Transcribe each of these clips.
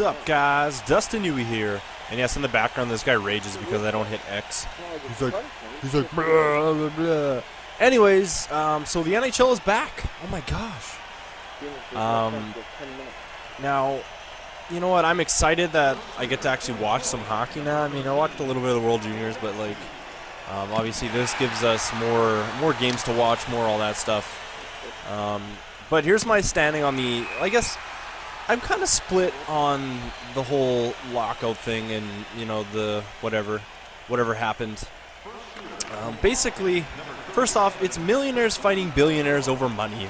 up, guys? Dustin Yewy here. And yes, in the background, this guy rages because I don't hit X. He's like, blah, blah, blah. Anyways, so the NHL is back. Oh my gosh. Now, you know what? I'm excited that I get to actually watch some hockey now. I mean, I watched a little bit of the World Juniors, but like, obviously this gives us more games to watch, more all that stuff. But here's my standing on the. I guess I'm kind of split on the whole lockout thing, and you know the whatever happened. Basically, first off, it's millionaires fighting billionaires over money.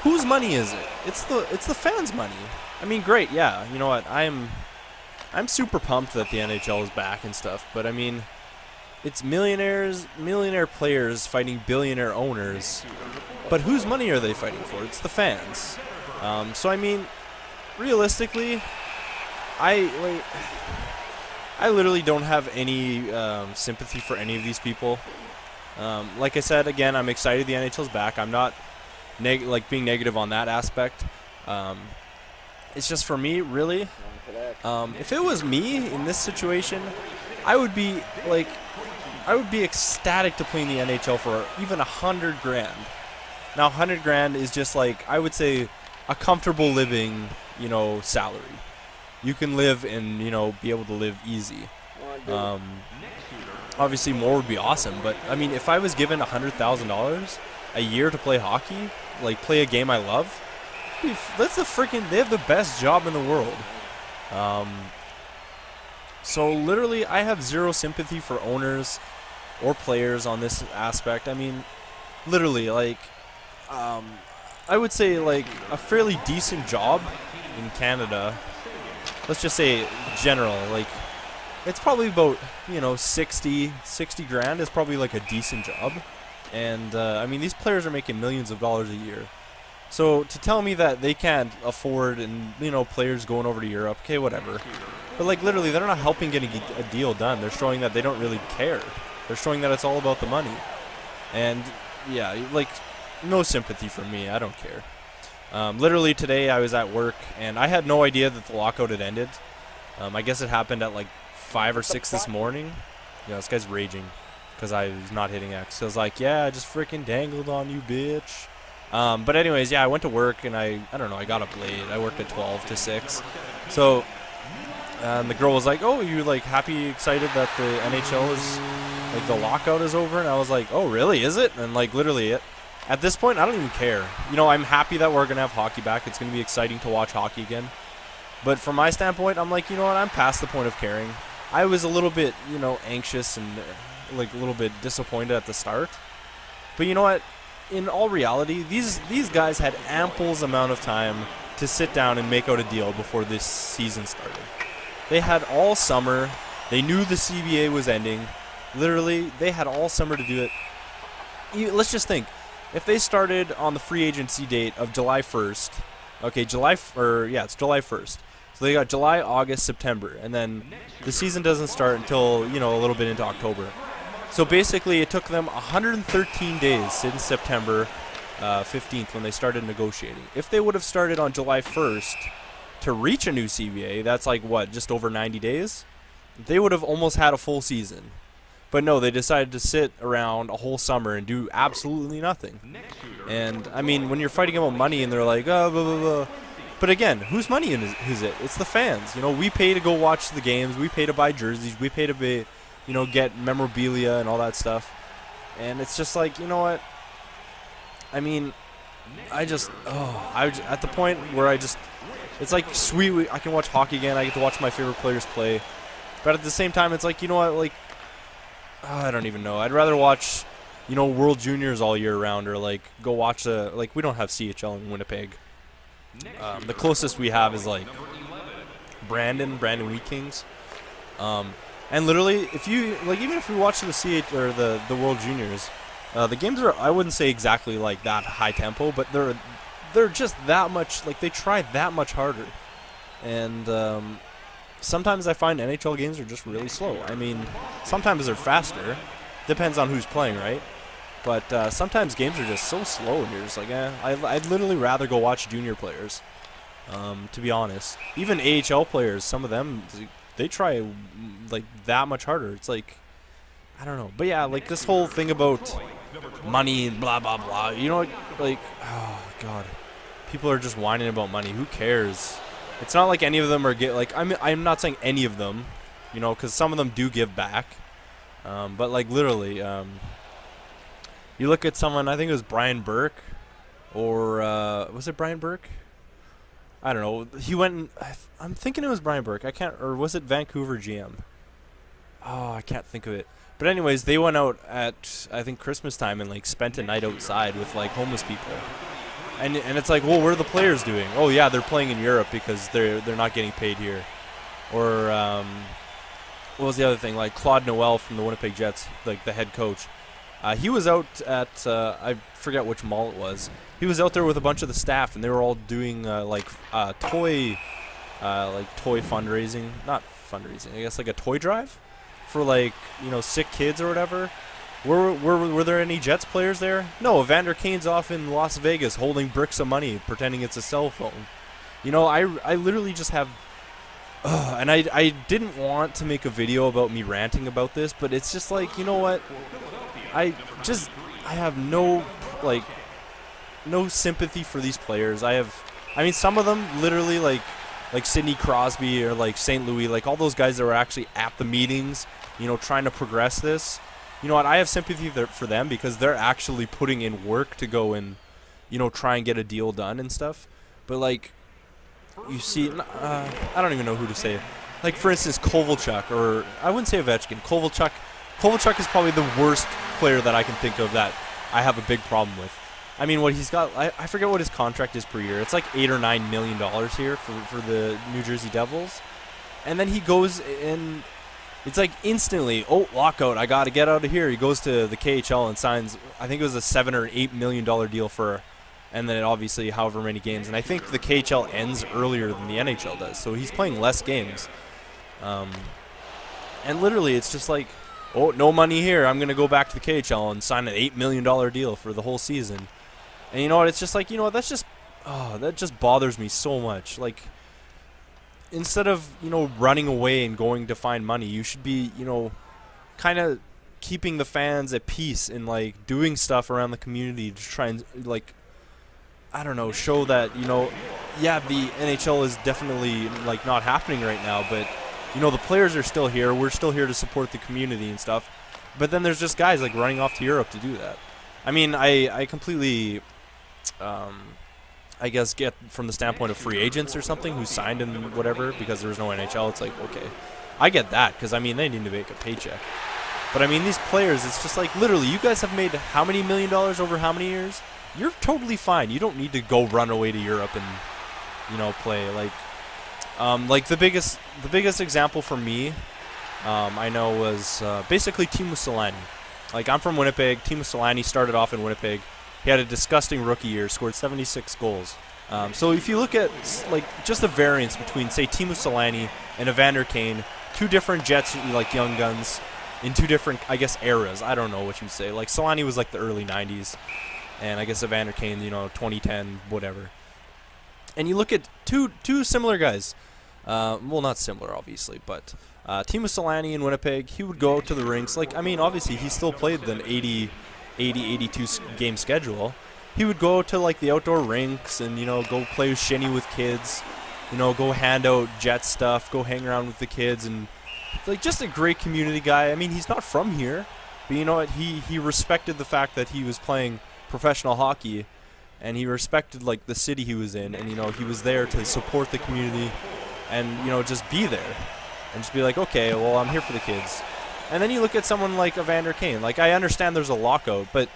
Whose money is it? It's the fans' money. I mean, great, yeah. You know what? I'm super pumped that the NHL is back and stuff. But I mean, it's millionaire players fighting billionaire owners. But whose money are they fighting for? It's the fans. So I mean, realistically, I literally don't have any sympathy for any of these people. Like I said, again, I'm excited the NHL's back. I'm not being negative on that aspect. It's just for me, really. If it was me in this situation, I would be ecstatic to play in the NHL for even $100,000. Now, $100,000 is just like, I would say, a comfortable living, you know, salary. You can live and, you know, be able to live easy. Obviously, more would be awesome. But I mean, if I was given $100,000 a year to play hockey, like play a game I love, that's they have the best job in the world. So literally, I have zero sympathy for owners or players on this aspect. I mean, literally, like, I would say like a fairly decent job in Canada. Let's just say general, like, it's probably about, you know, 60 grand is probably like a decent job. And I mean, these players are making millions of dollars a year. So to tell me that they can't afford, and you know, players going over to Europe, okay, whatever. But like literally, they're not helping getting a deal done. They're showing that they don't really care. They're showing that it's all about the money. And yeah, like, no sympathy for me. I don't care. Literally today I was at work and I had no idea that the lockout had ended. I guess it happened at like 5 or 6 this morning. Yeah, this guy's raging because I was not hitting X. So I was like, yeah, I just freaking dangled on you, bitch. But anyways, yeah, I went to work and I don't know, I got up late. I worked at 12 to 6. So the girl was like, oh, you like happy, excited that the NHL is, like, the lockout is over? And I was like, oh, really, is it? And like literally at this point, I don't even care. You know, I'm happy that we're going to have hockey back. It's going to be exciting to watch hockey again. But from my standpoint, I'm like, you know what, I'm past the point of caring. I was a little bit, you know, anxious and like a little bit disappointed at the start. But you know what? In all reality, these guys had ample amount of time to sit down and make out a deal before this season started. They had all summer. They knew the CBA was ending. Literally, they had all summer to do it. Let's just think. If they started on the free agency date of July 1st, okay, it's July 1st. So they got July, August, September, and then the season doesn't start until, you know, a little bit into October. So basically, it took them 113 days since September 15th when they started negotiating. If they would have started on July 1st to reach a new CBA, that's like, what, just over 90 days? They would have almost had a full season. But no, they decided to sit around a whole summer and do absolutely nothing. And, I mean, when you're fighting about money and they're like, oh, blah, blah, blah. But again, whose money is it? It's the fans. You know, we pay to go watch the games. We pay to buy jerseys. We pay to be, you know, get memorabilia and all that stuff. And it's just like, you know what? I mean, at the point where it's like, sweet, I can watch hockey again. I get to watch my favorite players play. But at the same time, it's like, you know what, like, I don't even know. I'd rather watch, you know, World Juniors all year round, or like go watch like, we don't have CHL in Winnipeg. The closest we have is like Brandon Wheat Kings. And literally, if you like, even if we watch the World Juniors, the games are, I wouldn't say exactly like that high tempo, but they're just that much, like, they try that much harder. And sometimes I find NHL games are just really slow. I mean, sometimes they're faster. Depends on who's playing, right? But sometimes games are just so slow, and you're just like, I'd literally rather go watch junior players. To be honest, even AHL players, some of them, they try like that much harder. It's like, I don't know, but yeah, like this whole thing about money and blah blah blah. You know, like, oh god, people are just whining about money. Who cares? It's not like any of them are like, I'm not saying any of them, you know, because some of them do give back. But like literally, you look at someone. I think it was Brian Burke, or was it Brian Burke? I don't know. He went. I'm thinking it was Brian Burke. I can't. Or was it Vancouver GM? Oh, I can't think of it. But anyways, they went out at, I think, Christmas time and like spent a night outside with like homeless people. And it's like, well, what are the players doing? Oh yeah, they're playing in Europe because they're not getting paid here. Or what was the other thing? Like Claude Noel from the Winnipeg Jets, like the head coach. He was out at I forget which mall it was. He was out there with a bunch of the staff, and they were all doing toy fundraising, not fundraising. I guess like a toy drive for like, you know, sick kids or whatever. Were there any Jets players there? No, Evander Kane's off in Las Vegas holding bricks of money, pretending it's a cell phone. You know, I literally just have, and I didn't want to make a video about me ranting about this, but it's just like, you know what? I have no sympathy for these players. I mean, some of them literally like Sidney Crosby or like St. Louis, like all those guys that were actually at the meetings, you know, trying to progress this. You know what? I have sympathy for them because they're actually putting in work to go and, you know, try and get a deal done and stuff. But like, you see, I don't even know who to say. Like for instance, Kovalchuk, or I wouldn't say Ovechkin. Kovalchuk is probably the worst player that I can think of that I have a big problem with. I mean, what he's got, I forget what his contract is per year. It's like $8 or $9 million here for the New Jersey Devils. And then he goes and it's like instantly, oh, lockout, I got to get out of here. He goes to the KHL and signs, I think it was a $7 or $8 million deal for, and then obviously however many games. And I think the KHL ends earlier than the NHL does. So he's playing less games. And literally it's just like, oh, no money here. I'm going to go back to the KHL and sign an $8 million deal for the whole season. And you know what? It's just like, you know what? That just bothers me so much. Like, instead of, you know, running away and going to find money, you should be, you know, kind of keeping the fans at peace and, like, doing stuff around the community to try and, like, I don't know, show that, you know, yeah, the NHL is definitely, like, not happening right now, but, you know, the players are still here. We're still here to support the community and stuff. But then there's just guys, like, running off to Europe to do that. I mean, I completely, I guess, get from the standpoint of free agents or something who signed in whatever because there was no NHL. It's like, okay, I get that because, I mean, they need to make a paycheck. But, I mean, these players, it's just like, literally, you guys have made how many $1 million over how many years? You're totally fine. You don't need to go run away to Europe and, you know, play. Like the biggest example for me, I know was basically Teemu Selanne. Like, I'm from Winnipeg. Teemu Selanne started off in Winnipeg. He had a disgusting rookie year, scored 76 goals. So if you look at, like, just the variance between, say, Teemu Selanne and Evander Kane, two different Jets, like, young guns, in two different, I guess, eras. I don't know what you'd say. Like, Selanne was, like, the early 90s, and I guess Evander Kane, you know, 2010, whatever. And you look at two similar guys. Well, not similar, obviously, but Teemu Selanne in Winnipeg, he would go out to the rinks. Like, I mean, obviously, he still played the 82 game schedule. He would go to, like, the outdoor rinks and, you know, go play shinny with kids, you know, go hand out Jet stuff, go hang around with the kids, and, like, just a great community guy. I mean, he's not from here, but you know what? He respected the fact that he was playing professional hockey, and he respected, like, the city he was in, and, you know, he was there to support the community and, you know, just be there and just be like, okay, well, I'm here for the kids. And then you look at someone like Evander Kane. Like, I understand there's a lockout, but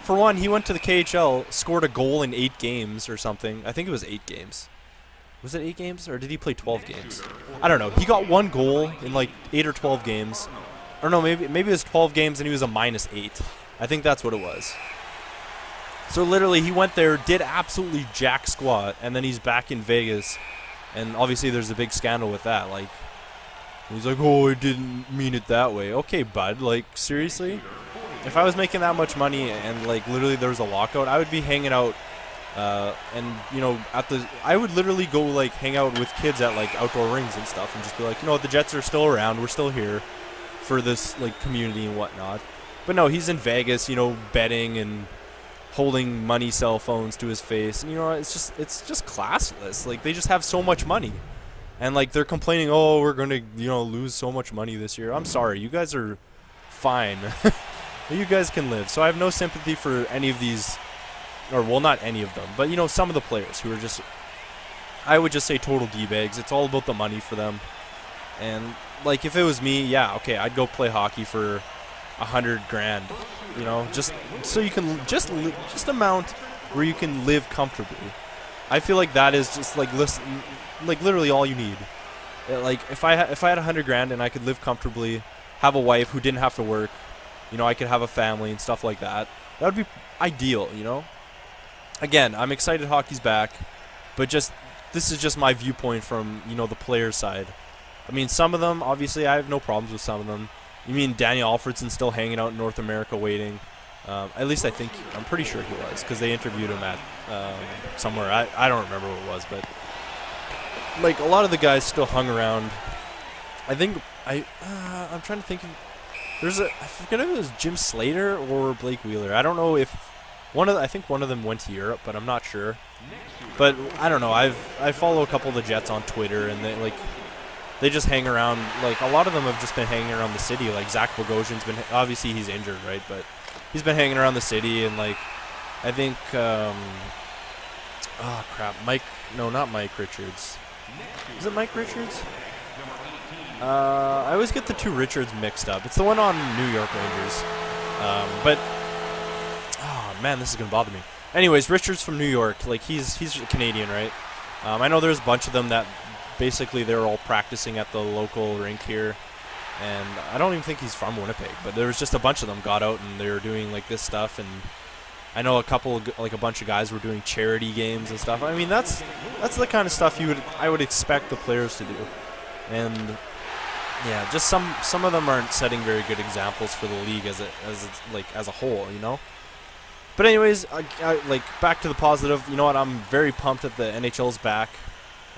for one, he went to the KHL, scored a goal in 8 games or something. I think it was 8 games. Was it 8 games, or did he play 12 games? I don't know. He got 1 goal in, like, 8 or 12 games. Or no, maybe it was 12 games and he was a -8. I think that's what it was. So literally, he went there, did absolutely jack squat, and then he's back in Vegas. And obviously, there's a big scandal with that. Like, he's like, oh, I didn't mean it that way. Okay, bud. Like, seriously? If I was making that much money and, like, literally there was a lockout, I would be hanging out And you know, I would literally go like hang out with kids at like outdoor rings and stuff, and just be like, you know, the Jets are still around. We're still here for this like community and whatnot. But no, he's in Vegas, you know, betting and holding money cell phones to his face. And, you know, it's just classless. Like, they just have so much money. And like they're complaining, "Oh, we're going to, you know, lose so much money this year." I'm sorry. You guys are fine. You guys can live. So I have no sympathy for any of these, or well, not any of them, but you know, some of the players who are just, I would just say, total D-bags. It's all about the money for them. And like, if it was me, yeah, okay, I'd go play hockey for $100,000, you know, just so you can just amount where you can live comfortably. I feel like that is just like literally all you need. Like if I had $100,000 and I could live comfortably, have a wife who didn't have to work, you know, I could have a family and stuff like that. That would be ideal, you know. Again, I'm excited hockey's back, but this is just my viewpoint from, you know, the player side. I mean, some of them, obviously, I have no problems with some of them. You mean Daniel Alfredsson's still hanging out in North America waiting? At least I'm pretty sure he was, because they interviewed him at somewhere. I don't remember what it was, but like a lot of the guys still hung around. I think I'm trying to think of, I forget if it was Jim Slater or Blake Wheeler. I don't know if I think one of them went to Europe, but I'm not sure. But I don't know. I follow a couple of the Jets on Twitter, and they just hang around. Like, a lot of them have just been hanging around the city. Like, Zach Bogosian's been, obviously he's injured, right? But he's been hanging around the city, and like, I think, oh crap, not Mike Richards. Is it Mike Richards? I always get the two Richards mixed up. It's the one on New York Rangers. But, oh man, this is gonna bother me. Anyways, Richards from New York, like he's Canadian, right? I know there's a bunch of them that basically they're all practicing at the local rink here, and I don't even think he's from Winnipeg, but there was just a bunch of them got out and they were doing like this stuff, and I know a bunch of guys were doing charity games and stuff. I mean, that's the kind of stuff I would expect the players to do, and yeah, just some of them aren't setting very good examples for the league as a whole, you know. But anyways, I like back to the positive. You know what? I'm very pumped that the NHL's back.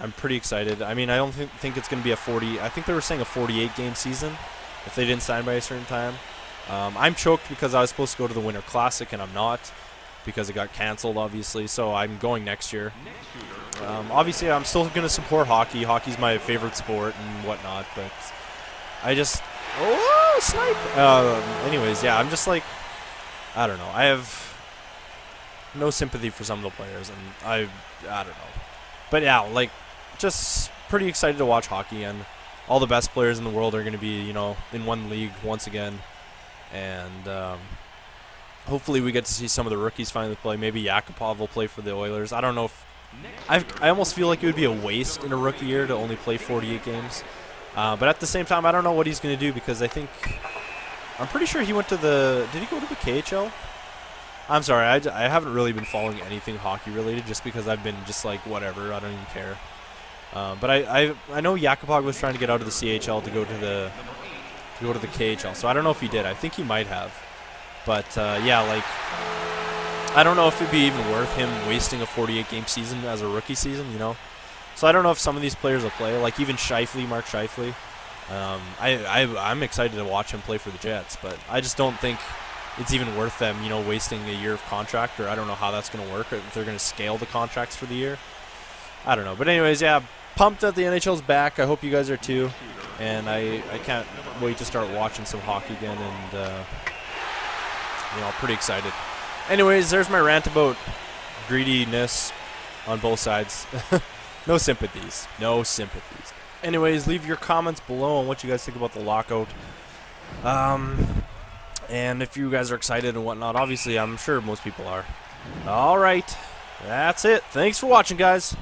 I'm pretty excited. I mean, I don't think it's going to be a 40. I think they were saying a 48-game season if they didn't sign by a certain time. I'm choked because I was supposed to go to the Winter Classic, and I'm not because it got canceled, obviously. So I'm going next year. Obviously, I'm still going to support hockey. Hockey's my favorite sport and whatnot, but I just... Oh, snipe! Anyways, yeah, I'm just like... I don't know. I have no sympathy for some of the players, and I don't know. But yeah, like, just pretty excited to watch hockey, and all the best players in the world are going to be, you know, in one league once again. And hopefully we get to see some of the rookies finally play. Maybe Yakupov will play for the Oilers. I don't know if... I almost feel like it would be a waste in a rookie year to only play 48 games. But at the same time, I don't know what he's going to do, because I'm pretty sure he went to did he go to the KHL? I'm sorry, I haven't really been following anything hockey related, just because I've been just like, whatever, I don't even care. But I know Yakupov was trying to get out of the CHL to go to the KHL, so I don't know if he did. I think he might have. But yeah, like, I don't know if it'd be even worth him wasting a 48-game season as a rookie season, you know. So I don't know if some of these players will play, like even Mark Scheifele. I'm excited to watch him play for the Jets, but I just don't think it's even worth them, you know, wasting a year of contract, or I don't know how that's going to work, or if they're going to scale the contracts for the year. I don't know. But anyways, yeah, pumped that the NHL's back. I hope you guys are too. And I can't wait to start watching some hockey again, and, you know, pretty excited. Anyways, there's my rant about greediness on both sides. No sympathies. No sympathies. Anyways, leave your comments below on what you guys think about the lockout. And if you guys are excited and whatnot, obviously I'm sure most people are. All right. That's it. Thanks for watching, guys.